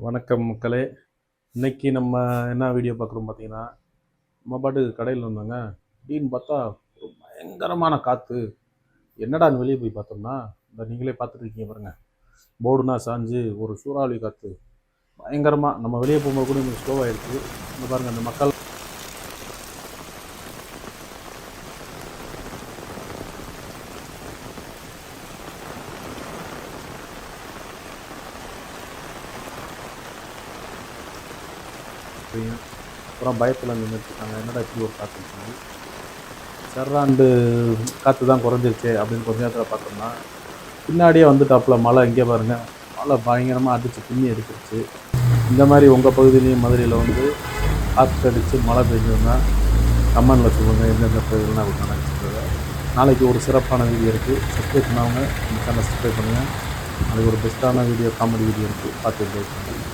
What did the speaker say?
வணக்கம் மக்களே. இன்னைக்கு நம்ம என்ன வீடியோ பார்க்குறோம் பார்த்தீங்கன்னா, நம்ம பாட்டுக்கு கடையில் இருந்தோங்க. திடீர்னு பார்த்தா ஒரு பயங்கரமான காற்று. என்னடான்னு வெளியே போய் பார்த்தோம்னா, இந்த நீங்களே பார்த்துருக்கீங்க பாருங்க, போர்டுனா சாஞ்சு ஒரு சூறாவளி காற்று பயங்கரமாக. நம்ம வெளியே போகும்போது கூட கொஞ்சம் ஸ்லோவாகிடுச்சு. இந்த பாருங்கள், அந்த மக்கள் அப்புறம் பயத்தில் நின்றுட்டுருக்காங்க. என்னடா இப்படி ஒரு காற்று சொல்லி சர்றாண்டு காற்று தான் குறைஞ்சிருச்சு அப்படின்னு கொஞ்ச நேரத்தில் பார்த்தோம்னா, பின்னாடியே வந்துட்டாப்புல மழை. இங்கே பாருங்கள், மழை பயங்கரமாக அடித்து பின்னி எடுத்துருச்சு. இந்த மாதிரி உங்கள் பகுதியிலையும் மதுரையில் வந்து காற்று அடித்து மழை பெஞ்சதுன்னா கமெண்டில் சொல்லுங்கள், எந்தெந்த பகுதியிலாம் அப்படி நடக்குதுன்றதை. நாளைக்கு ஒரு சிறப்பான வீடியோ இருக்குது. சப்ஸ்கிரைப் பண்ணாமல் இந்த சேனலை சப்ஸ்கிரைப் பண்ணுங்கள். நாளைக்கு ஒரு பெஸ்ட்டான வீடியோ, காமெடி வீடியோ இருக்குது, பார்த்து என்ஜாய் பண்ணுங்கள்.